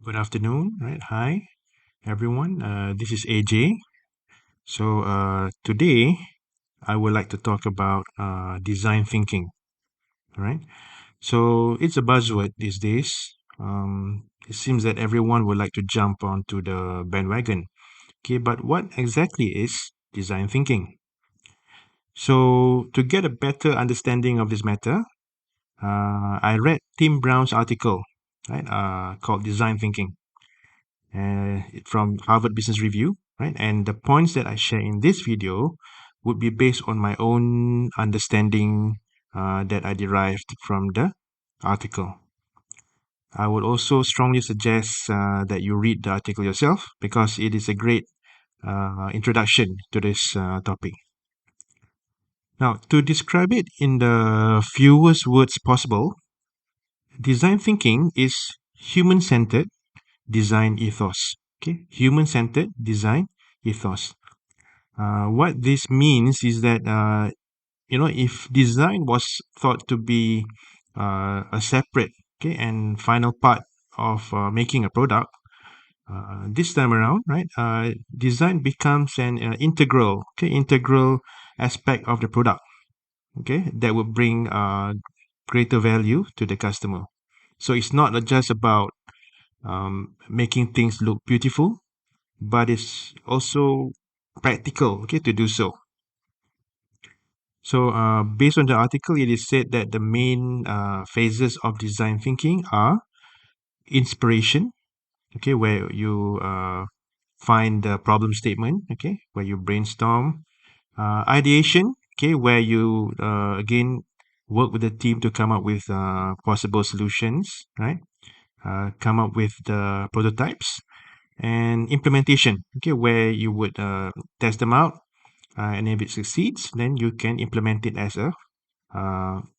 Good afternoon, right? Hi, everyone. This is AJ. Today I would like to talk about design thinking. All right. So it's a buzzword these days. It seems that everyone would like to jump onto the bandwagon. Okay, but what exactly is design thinking? So to get a better understanding of this matter, I read Tim Brown's article, right, called Design Thinking from Harvard Business Review, right? And the points that I share in this video would be based on my own understanding that I derived from the article. I would also strongly suggest that you read the article yourself because it is a great introduction to this topic. Now, to describe it in the fewest words possible, design thinking is human centered design ethos. Okay, human centered design ethos. What this means is that if design was thought to be a separate, okay, and final part of making a product, this time around, right, design becomes an integral aspect of the product, okay, that will bring greater value to the customer. So it's not just about making things look beautiful, but it's also practical, okay, to do so. So, based on the article, it is said that the main phases of design thinking are inspiration, okay, where you find the problem statement, okay, where you brainstorm, ideation, okay, where you again work with the team to come up with possible solutions, right? Come up with the prototypes and implementation, okay, where you would test them out, and if it succeeds, then you can implement it as a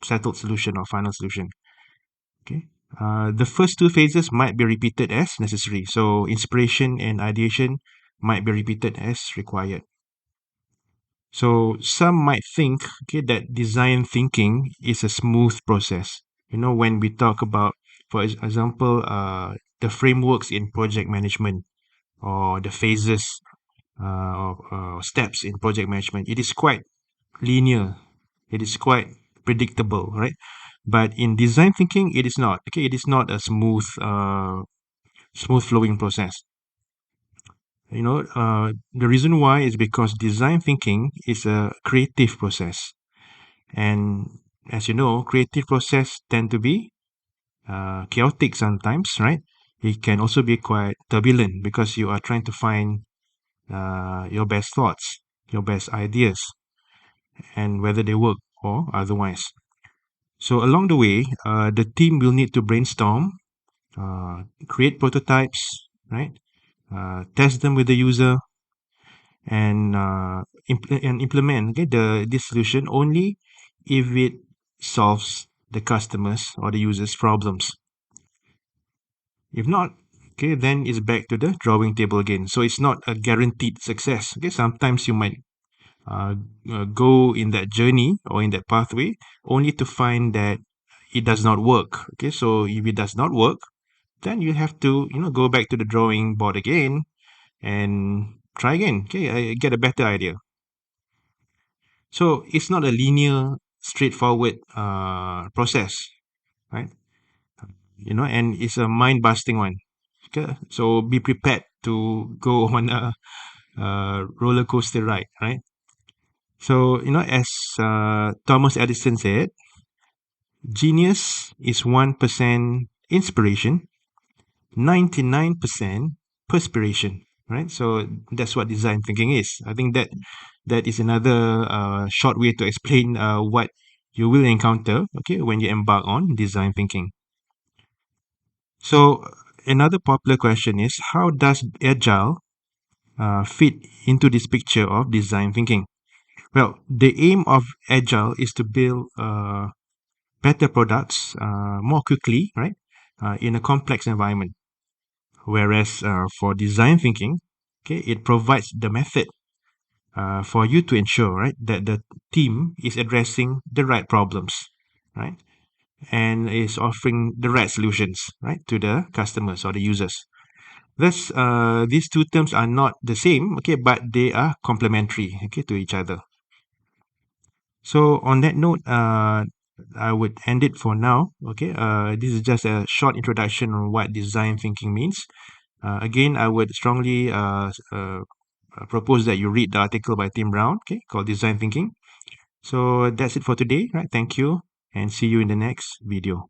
settled solution or final solution. Okay. The first two phases might be repeated as necessary. So inspiration and ideation might be repeated as required. So some might think, okay, that design thinking is a smooth process. When we talk about, for example, the frameworks in project management or the phases or steps in project management, it is quite linear. It is quite predictable, right? But in design thinking, it is not. Okay, it is not a smooth flowing process. The reason why is because design thinking is a creative process, and as you know, creative process tend to be chaotic sometimes, right? It can also be quite turbulent because you are trying to find your best thoughts, your best ideas, and whether they work or otherwise. So along the way, the team will need to brainstorm, create prototypes, right? Test them with the user, and implement, okay, this solution only if it solves the customers or the users' problems. If not, okay, then it's back to the drawing table again. So it's not a guaranteed success. Okay, sometimes you might uh, go in that journey or in that pathway only to find that it does not work. Okay, so if it does not work, then you have to go back to the drawing board again and try again. Okay, get a better idea. So it's not a linear, straightforward process, right? And it's a mind-busting one. Okay, so be prepared to go on a roller coaster ride, right? So as Thomas Edison said, genius is 1% inspiration, 99% perspiration, right? So that's what design thinking is. I think that is another short way to explain what you will encounter, okay, when you embark on design thinking. So another popular question is, how does agile fit into this picture of design thinking? Well, the aim of agile is to build better products more quickly, right? In a complex environment. Whereas for design thinking, okay, it provides the method for you to ensure, right, that the team is addressing the right problems, right, and is offering the right solutions, right, to the customers or the users. These two terms are not the same, okay, but they are complementary, okay, to each other. So on that note, I would end it for now. Okay, this is just a short introduction on what design thinking means. Again, I would strongly propose that you read the article by Tim Brown, okay, called Design Thinking. So that's it for today, right? Thank you, and see you in the next video.